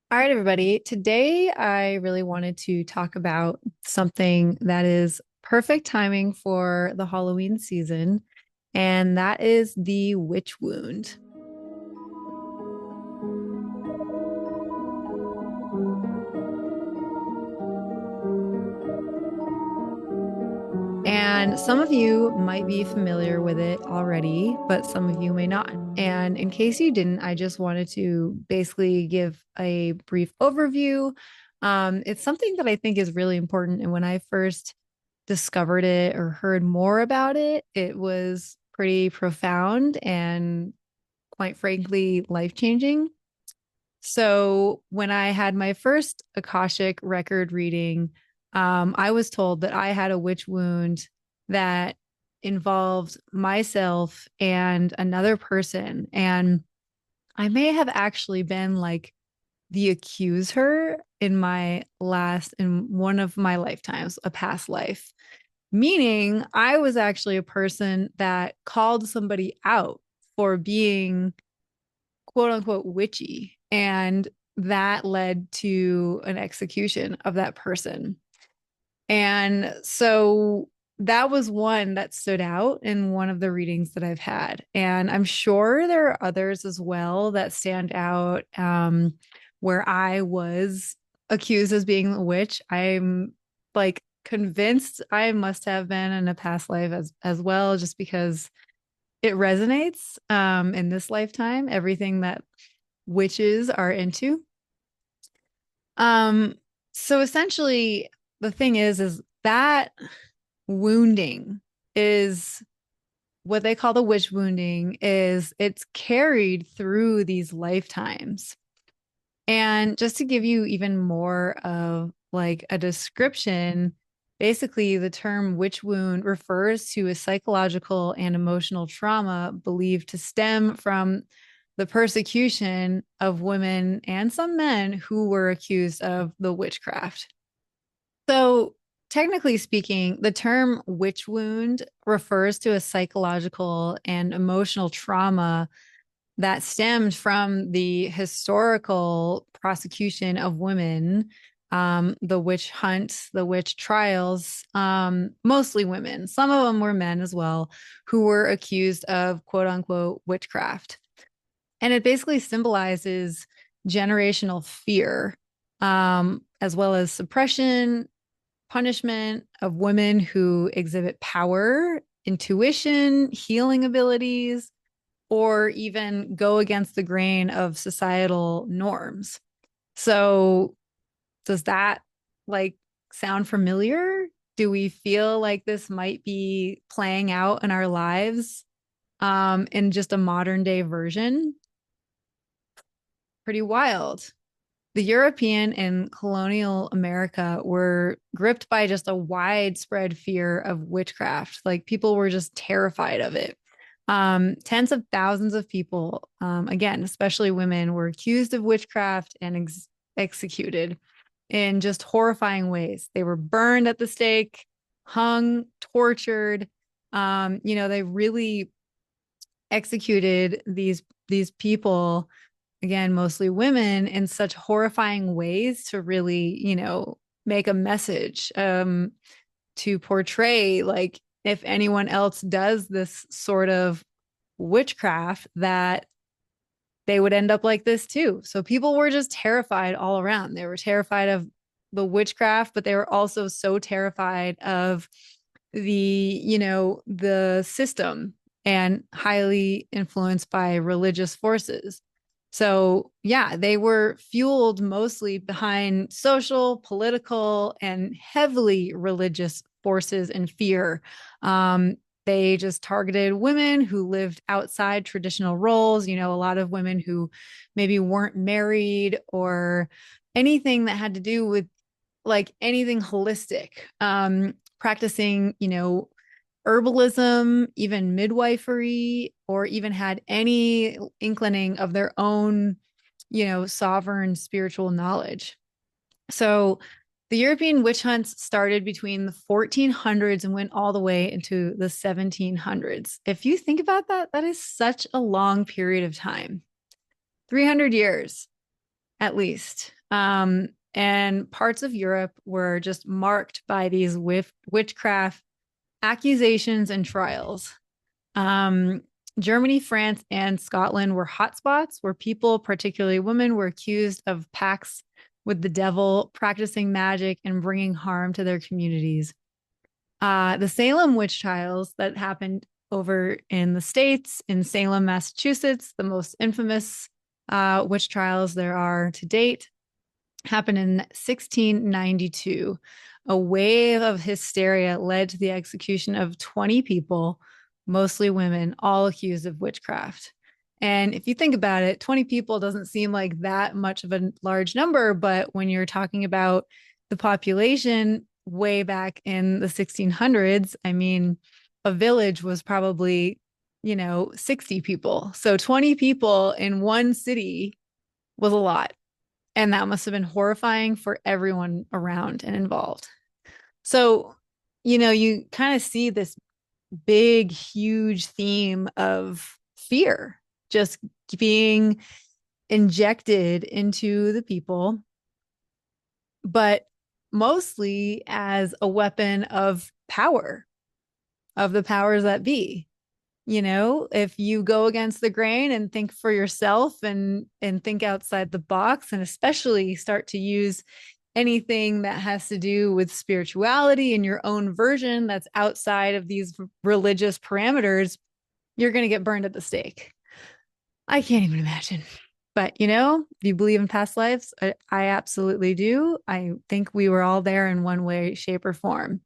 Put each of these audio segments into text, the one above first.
All right, everybody. Today, I really wanted to talk about something that is perfect timing for the Halloween season, and that is the witch wound. And some of you might be familiar with it already, but some of you may not. And in case you didn't, I just wanted to basically give a brief overview. It's something that I think is really important. And when I first discovered it or heard more about it, it was pretty profound and quite frankly, life-changing. So when I had my first Akashic record reading, I was told that I had a witch wound that involved myself and another person. And I may have actually been like the accuser in one of my lifetimes, a past life, meaning I was actually a person that called somebody out for being quote unquote witchy. And that led to an execution of that person. And so that was one that stood out in one of the readings that I've had. And I'm sure there are others as well that stand out where I was accused as being a witch. I'm like convinced I must have been in a past life as well, just because it resonates in this lifetime, everything that witches are into. Um, so essentially, the thing is that wounding is what they call the witch wounding is it's carried through these lifetimes. And just to give you even more of like a description, basically the term witch wound refers to a psychological and emotional trauma believed to stem from the persecution of women and some men who were accused of the witchcraft. So, technically speaking, the term witch wound refers to a psychological and emotional trauma that stemmed from the historical prosecution of women, the witch hunt, the witch trials, mostly women. Some of them were men as well, who were accused of quote unquote witchcraft. And it basically symbolizes generational fear, as well as suppression, punishment of women who exhibit power, intuition, healing abilities, or even go against the grain of societal norms. So, does that like sound familiar? Do we feel like this might be playing out in our lives in just a modern day version? Pretty wild. The European and colonial America were gripped by just a widespread fear of witchcraft. Like people were just terrified of it. Tens of thousands of people, again, especially women, were accused of witchcraft and executed in just horrifying ways. They were burned at the stake, hung, tortured. They really executed these people, again, mostly women, in such horrifying ways to really, make a message, to portray like if anyone else does this sort of witchcraft, that they would end up like this too. So people were just terrified all around. They were terrified of the witchcraft, but they were also so terrified of the system and highly influenced by religious forces. So, yeah, they were fueled mostly behind social, political, and heavily religious forces and fear. They just targeted women who lived outside traditional roles, a lot of women who maybe weren't married or anything that had to do with like anything holistic, practicing, herbalism, even midwifery, or even had any inkling of their own, sovereign spiritual knowledge. So the European witch hunts started between the 1400s and went all the way into the 1700s. If you think about that, that is such a long period of time. 300 years at least. And parts of Europe were just marked by these witchcraft accusations and trials. Um, Germany, France, and Scotland were hotspots where people, particularly women, were accused of pacts with the devil, practicing magic, and bringing harm to their communities. The Salem witch trials that happened over in the States, in Salem, Massachusetts, the most infamous witch trials there are to date, happened in 1692. A wave of hysteria led to the execution of 20 people, mostly women, all accused of witchcraft. And if you think about it, 20 people doesn't seem like that much of a large number, but when you're talking about the population way back in the 1600s, I mean, a village was probably, 60 people. So 20 people in one city was a lot. And that must have been horrifying for everyone around and involved. So, you kind of see this big, huge theme of fear just being injected into the people, but mostly as a weapon of power, of the powers that be. If you go against the grain and think for yourself and think outside the box, and especially start to use anything that has to do with spirituality and your own version that's outside of these religious parameters, you're going to get burned at the stake. I can't even imagine. But, if you believe in past lives, I absolutely do. I think we were all there in one way, shape, or form.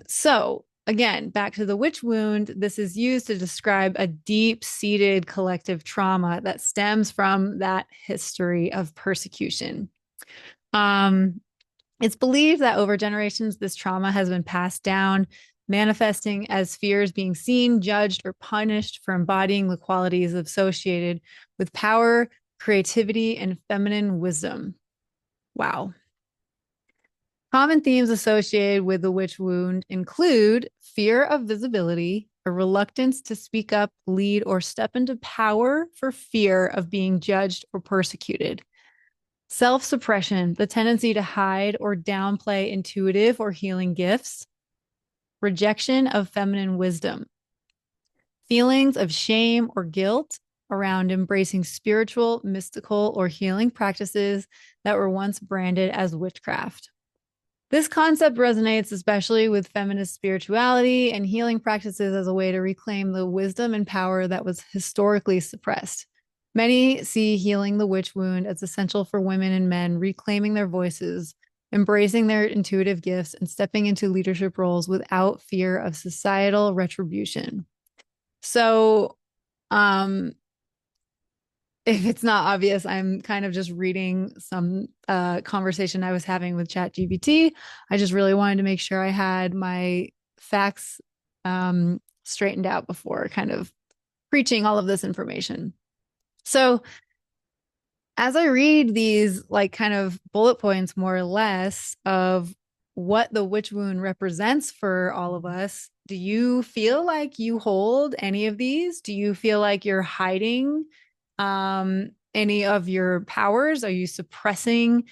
So again, back to the witch wound, this is used to describe a deep-seated collective trauma that stems from that history of persecution. It's believed that over generations, this trauma has been passed down, manifesting as fears being seen, judged, or punished for embodying the qualities associated with power, creativity, and feminine wisdom. Wow. Common themes associated with the witch wound include fear of visibility, a reluctance to speak up, lead, or step into power for fear of being judged or persecuted. Self-suppression, the tendency to hide or downplay intuitive or healing gifts. Rejection of feminine wisdom. Feelings of shame or guilt around embracing spiritual, mystical, or healing practices that were once branded as witchcraft. This concept resonates especially with feminist spirituality and healing practices as a way to reclaim the wisdom and power that was historically suppressed. Many see healing the witch wound as essential for women and men reclaiming their voices, embracing their intuitive gifts, and stepping into leadership roles without fear of societal retribution. So, if it's not obvious, I'm kind of just reading some conversation I was having with ChatGPT. I just really wanted to make sure I had my facts straightened out before kind of preaching all of this information. So as I read these like kind of bullet points, more or less, of what the witch wound represents for all of us, do you feel like you hold any of these? Do you feel like you're hiding any of your powers? Are you suppressing,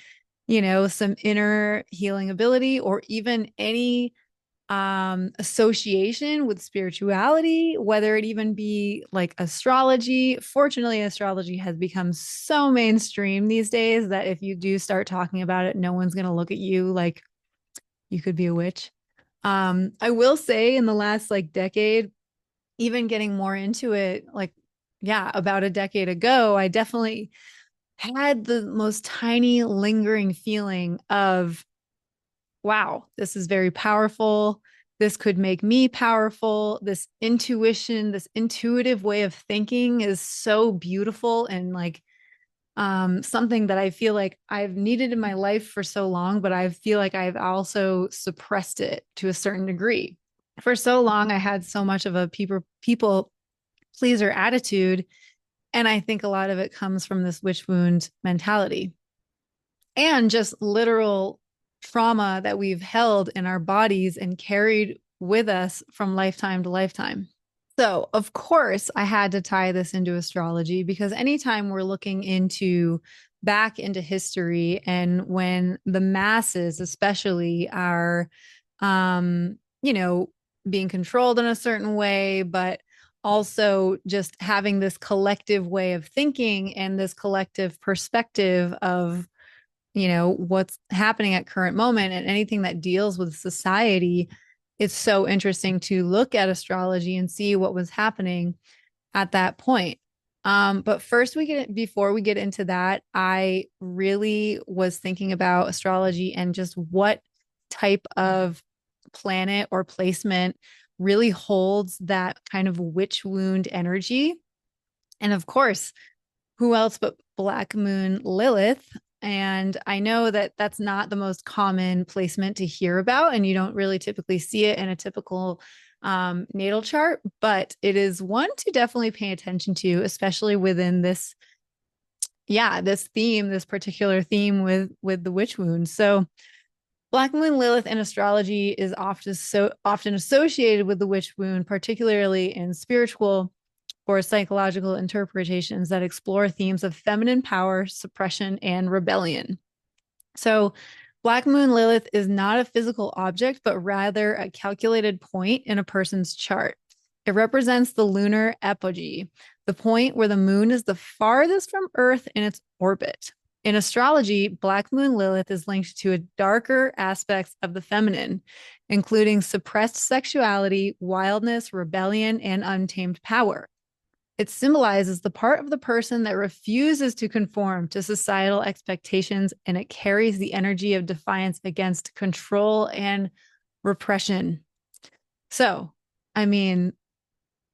some inner healing ability, or even any association with spirituality, whether it even be like astrology? Fortunately, astrology has become so mainstream these days that if you do start talking about it, no one's going to look at you like you could be a witch. I will say in the last like decade, even getting more into it, like, yeah, about a decade ago, I definitely had the most tiny lingering feeling of, wow, this is very powerful. This could make me powerful. This intuition, this intuitive way of thinking is so beautiful and like something that I feel like I've needed in my life for so long, but I feel like I've also suppressed it to a certain degree. For so long, I had so much of a people pleaser attitude. And I think a lot of it comes from this witch wound mentality and just literal trauma that we've held in our bodies and carried with us from lifetime to lifetime. So, of course, I had to tie this into astrology because anytime we're looking into back into history, and when the masses especially are you know, being controlled in a certain way, but also just having this collective way of thinking and this collective perspective of, what's happening at current moment, and anything that deals with society. It's so interesting to look at astrology and see what was happening at that point. But first, before we get into that, I really was thinking about astrology and just what type of planet or placement really holds that kind of witch wound energy. And of course, who else but Black Moon Lilith? And I know that that's not the most common placement to hear about, and you don't really typically see it in a typical natal chart, but it is one to definitely pay attention to, especially within this, this particular theme with the witch wound. So Black Moon Lilith in astrology is often associated with the witch wound, particularly in spiritual or psychological interpretations that explore themes of feminine power, suppression, and rebellion. So, Black Moon Lilith is not a physical object, but rather a calculated point in a person's chart. It represents the lunar apogee, the point where the moon is the farthest from Earth in its orbit. In astrology, Black Moon Lilith is linked to darker aspects of the feminine, including suppressed sexuality, wildness, rebellion, and untamed power. It symbolizes the part of the person that refuses to conform to societal expectations, and it carries the energy of defiance against control and repression. So, I mean,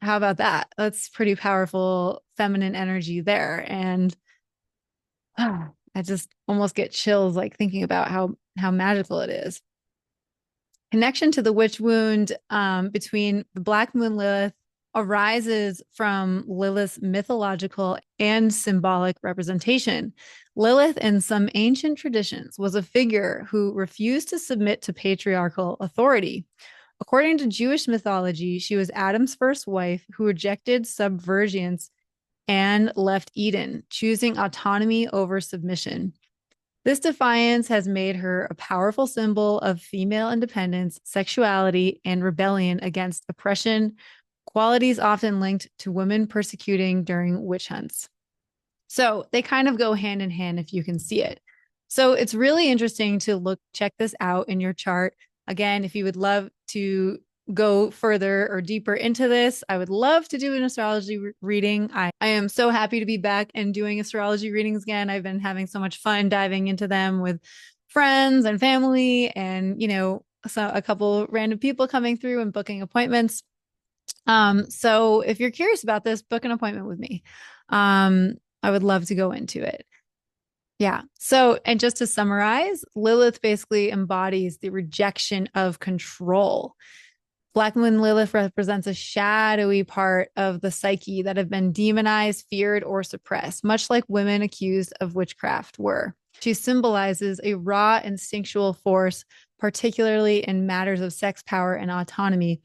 how about that? That's pretty powerful feminine energy there. And I just almost get chills like thinking about how magical it is. Connection to the witch wound between the Black Moon Lilith arises from Lilith's mythological and symbolic representation. Lilith, in some ancient traditions, was a figure who refused to submit to patriarchal authority. According to Jewish mythology, she was Adam's first wife who rejected subservience and left Eden, choosing autonomy over submission. This defiance has made her a powerful symbol of female independence, sexuality, and rebellion against oppression, qualities often linked to women persecuting during witch hunts. So they kind of go hand in hand if you can see it. So it's really interesting to check this out in your chart. Again, if you would love to go further or deeper into this, I would love to do an astrology reading. I am so happy to be back and doing astrology readings again. I've been having so much fun diving into them with friends and family, and so a couple random people coming through and booking appointments. So if you're curious about this, book an appointment with me. I would love to go into it. Yeah. So, and just to summarize, Lilith basically embodies the rejection of control. Black Moon Lilith represents a shadowy part of the psyche that have been demonized, feared, or suppressed, much like women accused of witchcraft were. She symbolizes a raw, instinctual force, particularly in matters of sex, power, and autonomy,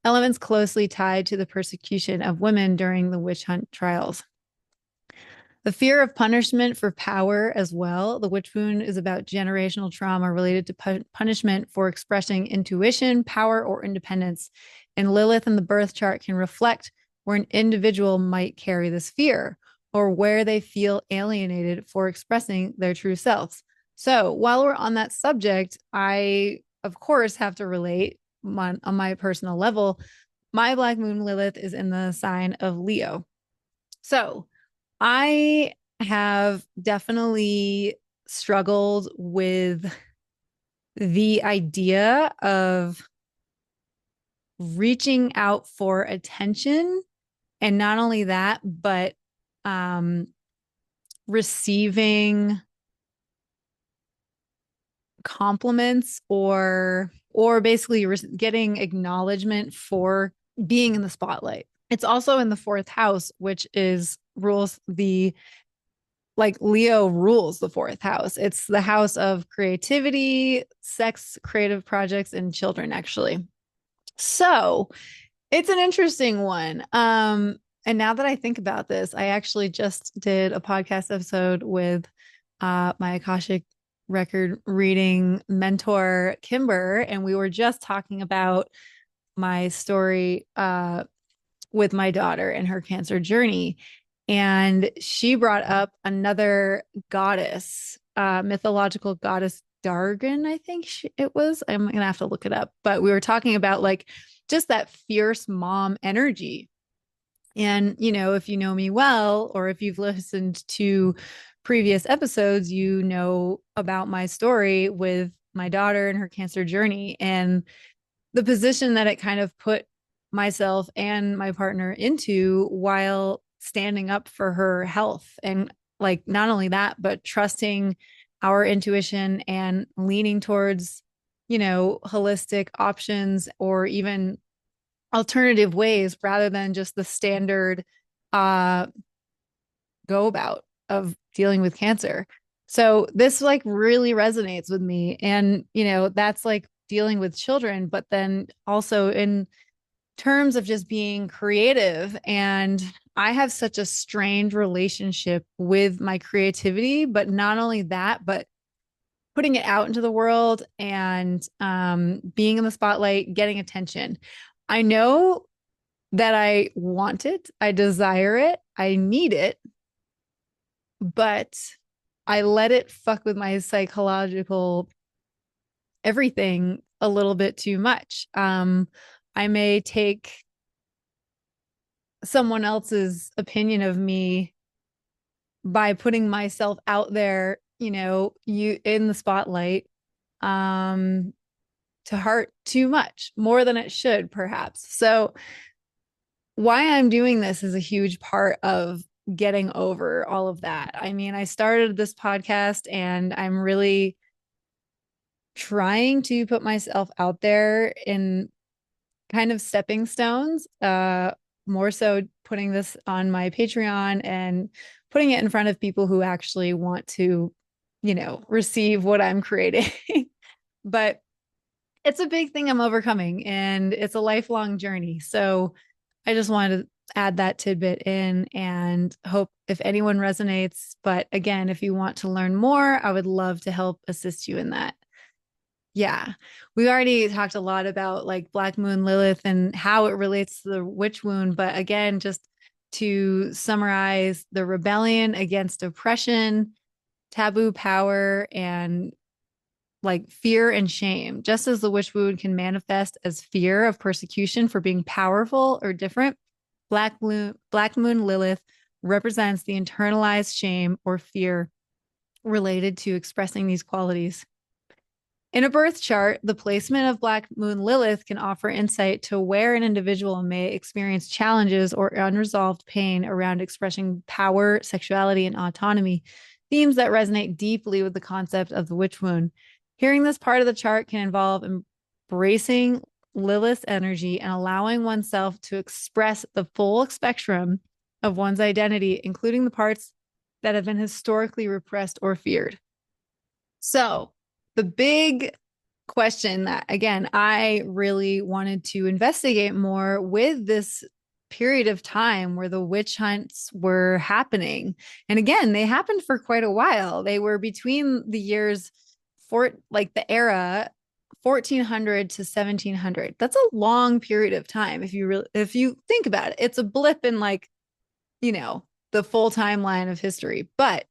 elements closely tied to the persecution of women during the witch hunt trials. The fear of punishment for power as well. The witch wound is about generational trauma related to punishment for expressing intuition, power, or independence. And Lilith in the birth chart can reflect where an individual might carry this fear, or where they feel alienated for expressing their true selves. So while we're on that subject, I, of course, have to relate on my personal level. My Black Moon Lilith is in the sign of Leo. So I have definitely struggled with the idea of reaching out for attention. And not only that, but receiving compliments or basically getting acknowledgement for being in the spotlight. It's also in the fourth house, which rules the, like, Leo rules the fourth house. It's the house of creativity, sex, creative projects, and children, actually. So it's an interesting one. And now that I think about this, I actually just did a podcast episode with my Akashic record reading mentor, Kimber, and we were just talking about my story with my daughter and her cancer journey. And she brought up another goddess, mythological goddess Dargan, I think it was. I'm going to have to look it up. But we were talking about like just that fierce mom energy. And, you know, if you know me well, or if you've listened to previous episodes, you know about my story with my daughter and her cancer journey and the position that it kind of put myself and my partner into while standing up for her health. And like, not only that, but trusting our intuition and leaning towards, you know, holistic options or even alternative ways rather than just the standard uh go about of dealing with cancer. So this like really resonates with me. And, you know, that's like dealing with children, but then also in terms of just being creative. And I have such a strange relationship with my creativity, but not only that, but putting it out into the world and being in the spotlight, getting attention. I know that I want it, I desire it, I need it, but I let it fuck with my psychological everything a little bit too much. I may take someone else's opinion of me by putting myself out there, you know, you in the spotlight, um, to heart too much, more than it should, perhaps. So why I'm doing this is a huge part of getting over all of that. I mean, I started this podcast and I'm really trying to put myself out there in kind of stepping stones, more so putting this on my Patreon and putting it in front of people who actually want to, you know, receive what I'm creating. But it's a big thing I'm overcoming and it's a lifelong journey. So I just wanted to add that tidbit in and hope if anyone resonates. But again, if you want to learn more, I would love to help assist you in that. Yeah. We already talked a lot about like Black Moon Lilith and how it relates to the witch wound. But again, just to summarize the rebellion against oppression, taboo power, and like fear and shame. Just as the witch wound can manifest as fear of persecution for being powerful or different, Black Moon Lilith represents the internalized shame or fear related to expressing these qualities. In a birth chart, the placement of Black Moon Lilith can offer insight to where an individual may experience challenges or unresolved pain around expressing power, sexuality, and autonomy, themes that resonate deeply with the concept of the witch wound. Hearing this part of the chart can involve embracing Lilith's energy and allowing oneself to express the full spectrum of one's identity, including the parts that have been historically repressed or feared. So, the big question that, again, I really wanted to investigate more with this period of time where the witch hunts were happening. And again, they happened for quite a while. They were between the years like the era 1400 to 1700. That's a long period of time if you think about it. It's a blip in like, you know, the full timeline of history, but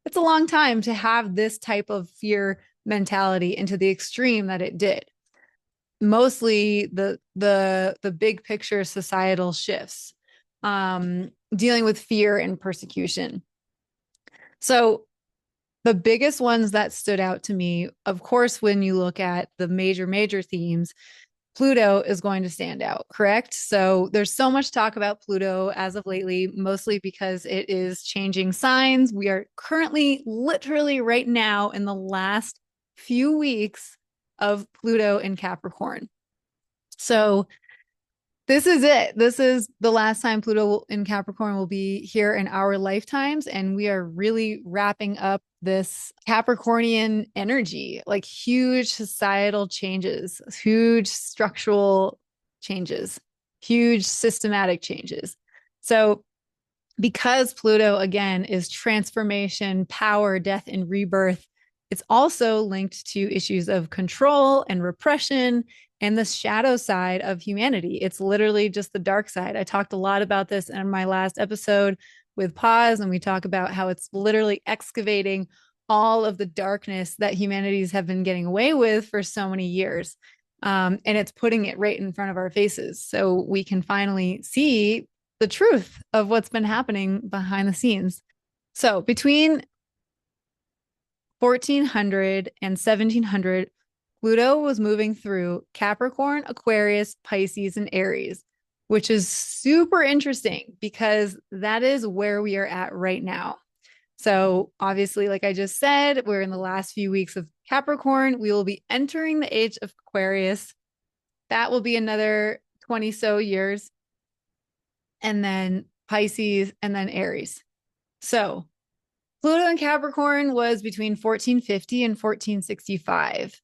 it's a long time to have this type of fear mentality into the extreme that it did. Mostly the big picture societal shifts, dealing with fear and persecution. So the biggest ones that stood out to me, of course, when you look at the major themes, Pluto is going to stand out, correct? So there's so much talk about Pluto as of lately, mostly because it is changing signs. We are currently, literally right now, in the last few weeks of Pluto in Capricorn. So this is it. This is the last time Pluto in Capricorn will be here in our lifetimes. And we are really wrapping up this Capricornian energy, like huge societal changes, huge structural changes, huge systematic changes. So because Pluto, again, is transformation, power, death, and rebirth, it's also linked to issues of control and repression and the shadow side of humanity. It's literally just the dark side. I talked a lot about this in my last episode with Pause, and we talk about how it's literally excavating all of the darkness that humanities have been getting away with for so many years. And it's putting it right in front of our faces. So we can finally see the truth of what's been happening behind the scenes. So between 1400 and 1700, Pluto was moving through Capricorn, Aquarius, Pisces, and Aries, which is super interesting because that is where we are at right now. So obviously, like I just said, we're in the last few weeks of Capricorn. We will be entering the age of Aquarius. That will be another 20 so years. And then Pisces, and then Aries. So Pluto in Capricorn was between 1450 and 1465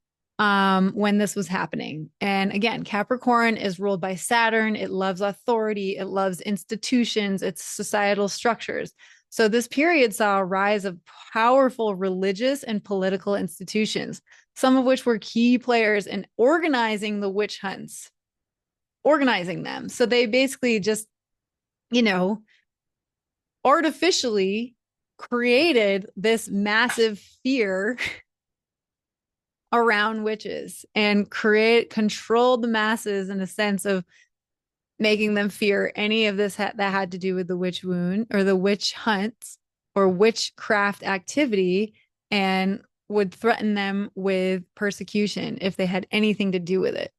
when this was happening. And again, Capricorn is ruled by Saturn. It loves authority. It loves institutions. It's societal structures. So this period saw a rise of powerful religious and political institutions, some of which were key players in organizing the witch hunts, organizing them. So they basically just, artificially created this massive fear around witches and controlled the masses in a sense of making them fear any of this that had to do with the witch wound or the witch hunts or witchcraft activity, and would threaten them with persecution if they had anything to do with it.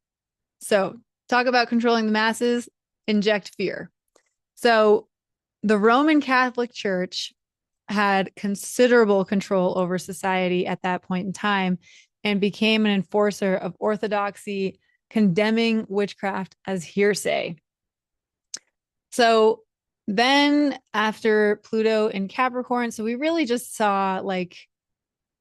So talk about controlling the masses, inject fear. So the Roman Catholic Church had considerable control over society at that point in time and became an enforcer of orthodoxy, condemning witchcraft as heresy. So then after Pluto in Capricorn, so we really just saw like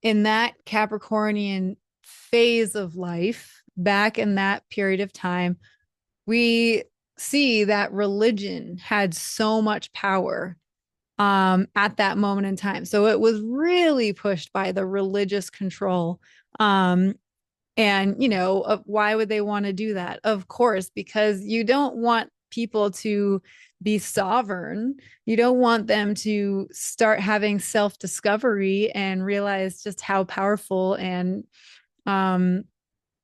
in that Capricornian phase of life, back in that period of time, we see that religion had so much power at that moment in time. So it was really pushed by the religious control. And, why would they want to do that? Of course, because you don't want people to be sovereign. You don't want them to start having self-discovery and realize just how powerful and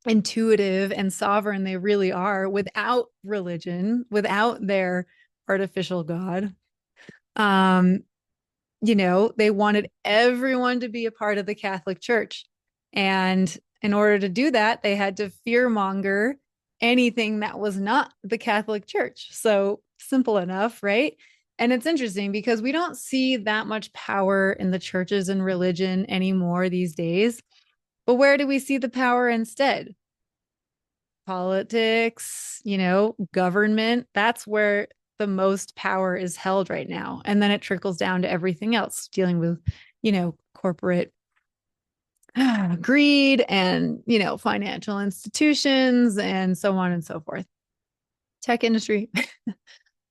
intuitive and sovereign they really are without religion, without their artificial God. They wanted everyone to be a part of the Catholic Church. And in order to do that, they had to fearmonger anything that was not the Catholic Church. So simple enough, right? And it's interesting because we don't see that much power in the churches and religion anymore these days. But where do we see the power instead? Politics, government. That's where the most power is held right now. And then it trickles down to everything else, dealing with, corporate greed and, financial institutions and so on and so forth. Tech industry.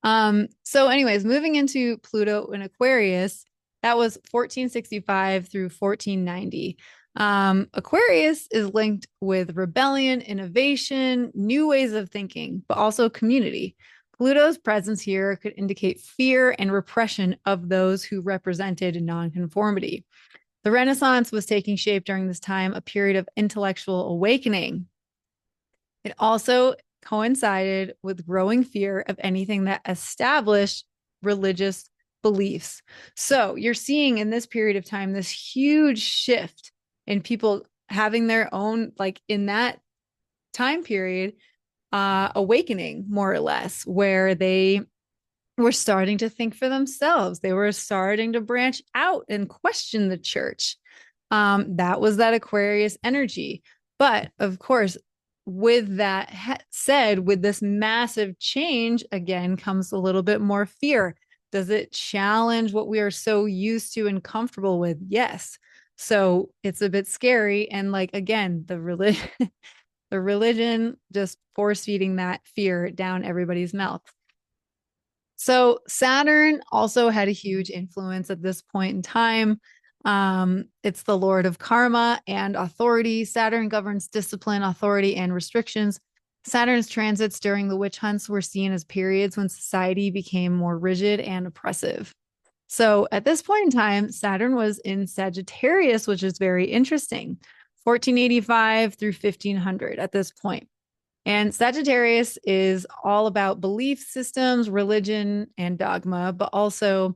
So anyways, moving into Pluto in Aquarius, that was 1465 through 1490. Aquarius is linked with rebellion, innovation, new ways of thinking, but also community. Pluto's presence here could indicate fear and repression of those who represented nonconformity. The Renaissance was taking shape during this time, a period of intellectual awakening. It also coincided with growing fear of anything that established religious beliefs. So you're seeing in this period of time this huge shift in people having their own, like in that time period, awakening, more or less, where they were starting to think for themselves. They were starting to branch out and question the church. That was that Aquarius energy. But of course, with that said, with this massive change, again, comes a little bit more fear. Does it challenge what we are so used to and comfortable with? Yes. So it's a bit scary. And like, again, the religion just force feeding that fear down everybody's mouth. So Saturn also had a huge influence at this point in time. It's the Lord of karma and authority. Saturn governs discipline, authority, and restrictions. Saturn's transits during the witch hunts were seen as periods when society became more rigid and oppressive. So at this point in time, Saturn was in Sagittarius, which is very interesting, 1485 through 1500 at this point. And Sagittarius is all about belief systems, religion, and dogma, but also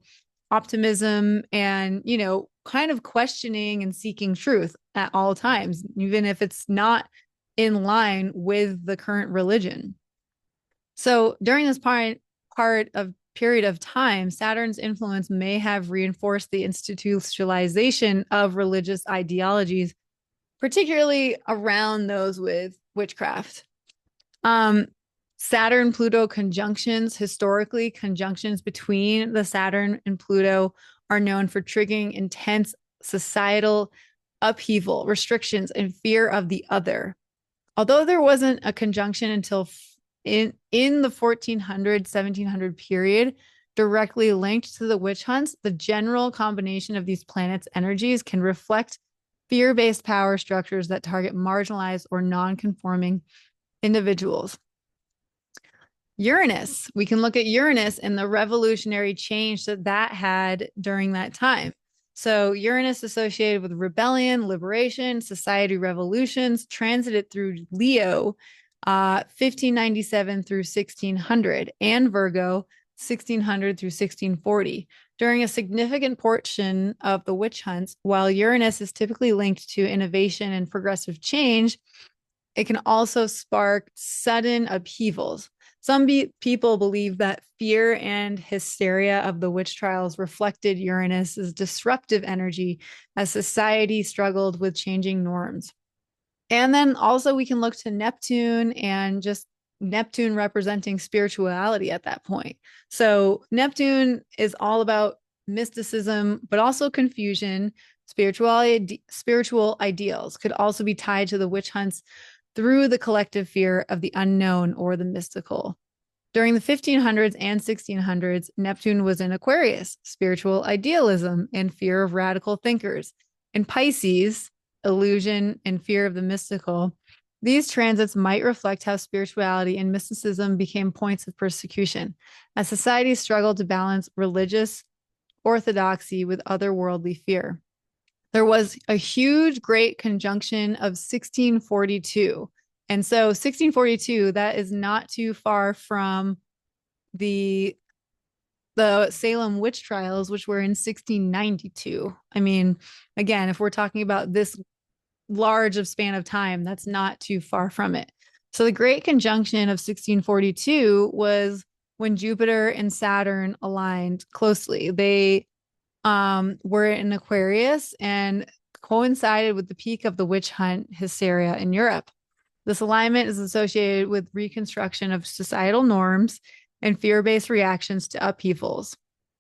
optimism and, kind of questioning and seeking truth at all times, even if it's not in line with the current religion. So during this part of period of time, Saturn's influence may have reinforced the institutionalization of religious ideologies, particularly around those with witchcraft. Saturn Pluto conjunctions, historically, conjunctions between the Saturn and Pluto are known for triggering intense societal upheaval, restrictions, and fear of the other. Although there wasn't a conjunction until in the 1400 1700 period directly linked to the witch hunts, the general combination of these planets' energies can reflect fear-based power structures that target marginalized or non-conforming individuals. Uranus, we can look at Uranus and the revolutionary change that had during that time. So Uranus associated with rebellion, liberation, society revolutions, transited through Leo, 1597 through 1600, and Virgo, 1600 through 1640. During a significant portion of the witch hunts, while Uranus is typically linked to innovation and progressive change, it can also spark sudden upheavals. Some people believe that fear and hysteria of the witch trials reflected Uranus's disruptive energy as society struggled with changing norms. And then also we can look to Neptune and just Neptune representing spirituality at that point. So Neptune is all about mysticism, but also confusion. Spiritual ideals could also be tied to the witch hunts through the collective fear of the unknown or the mystical. During the 1500s and 1600s, Neptune was in Aquarius, spiritual idealism and fear of radical thinkers. In Pisces, illusion and fear of the mystical. These transits might reflect how spirituality and mysticism became points of persecution as society struggled to balance religious orthodoxy with otherworldly fear. There was a huge great conjunction of 1642. And so 1642, that is not too far from the Salem witch trials, which were in 1692. I mean, again, if we're talking about this large of span of time, that's not too far from it. So the great conjunction of 1642 was when Jupiter and Saturn aligned closely. They were in Aquarius and coincided with the peak of the witch hunt hysteria in Europe. This alignment is associated with reconstruction of societal norms and fear-based reactions to upheavals.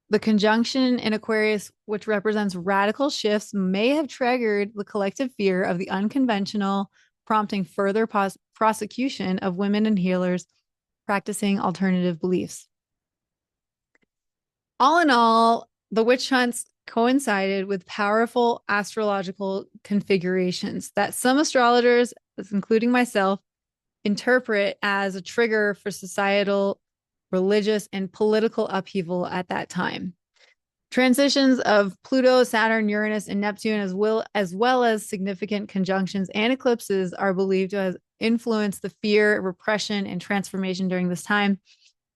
The conjunction in Aquarius, which represents radical shifts, may have triggered the collective fear of the unconventional, prompting further prosecution of women and healers practicing alternative beliefs. All in all, the witch hunts coincided with powerful astrological configurations that some astrologers, including myself, interpret as a trigger for societal, religious, and political upheaval at that time. Transitions of Pluto, Saturn, Uranus, and Neptune, as well as significant conjunctions and eclipses, are believed to have influenced the fear, repression, and transformation during this time.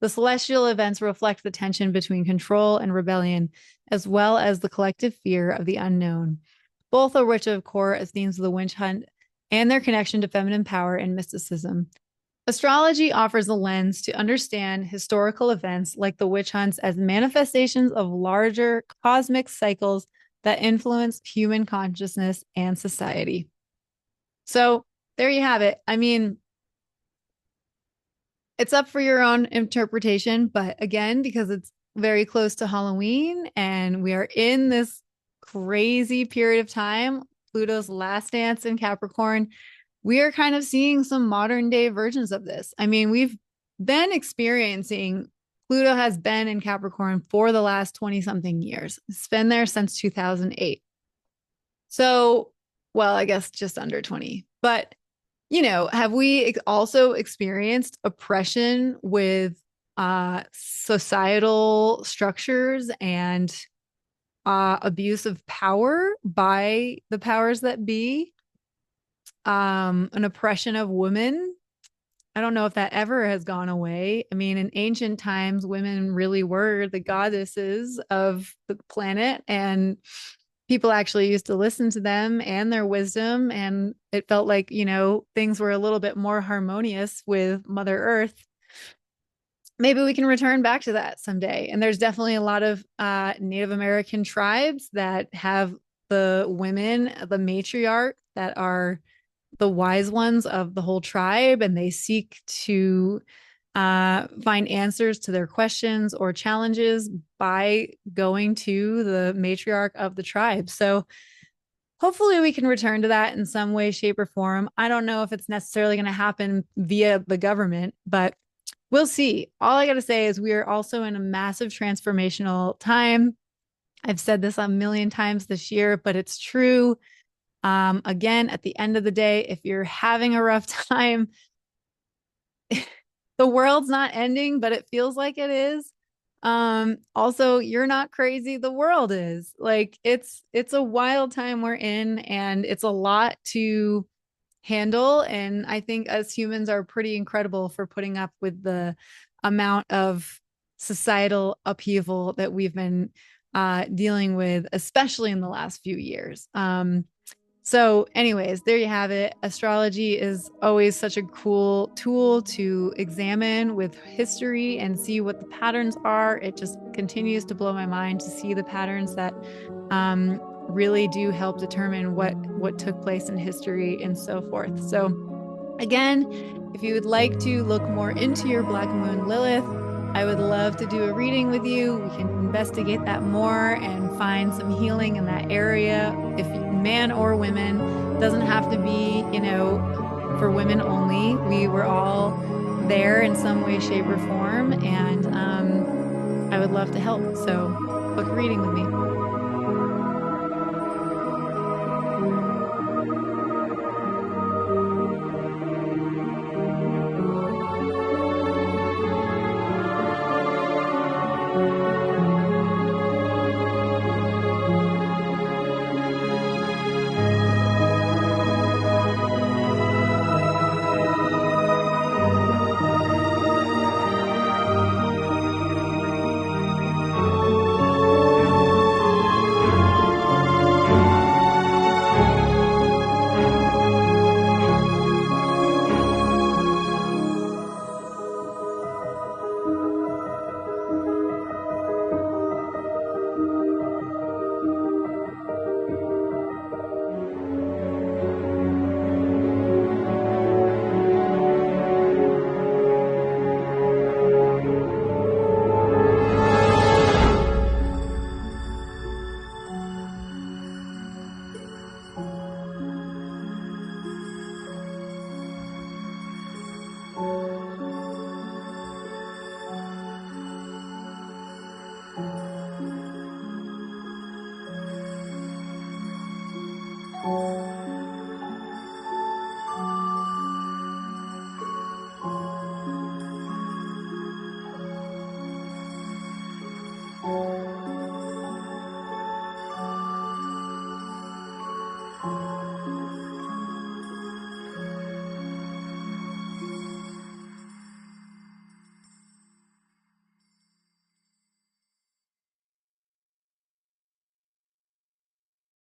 The celestial events reflect the tension between control and rebellion, as well as the collective fear of the unknown, both of which are core as themes of the witch hunt and their connection to feminine power and mysticism. Astrology offers a lens to understand historical events like the witch hunts as manifestations of larger cosmic cycles that influence human consciousness and society. So there you have it. I mean, it's up for your own interpretation, but again, because it's very close to Halloween and we are in this crazy period of time, Pluto's last dance in Capricorn, we are kind of seeing some modern day versions of this. I mean, we've been experiencing Pluto has been in Capricorn for the last 20 something years. It's been there since 2008. So, well, I guess just under 20. But, have we also experienced oppression with societal structures and abuse of power by the powers that be? An oppression of women. I don't know if that ever has gone away. I mean, in ancient times, women really were the goddesses of the planet, and people actually used to listen to them and their wisdom. And it felt like, things were a little bit more harmonious with Mother Earth. Maybe we can return back to that someday. And there's definitely a lot of Native American tribes that have the women, the matriarch, that are the wise ones of the whole tribe, and they seek to find answers to their questions or challenges by going to the matriarch of the tribe. So hopefully we can return to that in some way, shape, or form. I don't know if it's necessarily going to happen via the government, but we'll see. All I got to say is we are also in a massive transformational time. I've said this a million times this year, but it's true. Again, at the end of the day, if you're having a rough time, the world's not ending, but it feels like it is. Also, you're not crazy, the world is. Like it's a wild time we're in, and it's a lot to handle. And I think us humans are pretty incredible for putting up with the amount of societal upheaval that we've been dealing with, especially in the last few years. So, anyways, there you have it. Astrology is always such a cool tool to examine with history and see what the patterns are. It just continues to blow my mind to see the patterns that really do help determine what took place in history and so forth. So, again, if you would like to look more into your Black Moon Lilith, I would love to do a reading with you. We can investigate that more and find some healing in that area. If man or women, doesn't have to be, for women only. We were all there in some way, shape, or form. And I would love to help. So book a reading with me.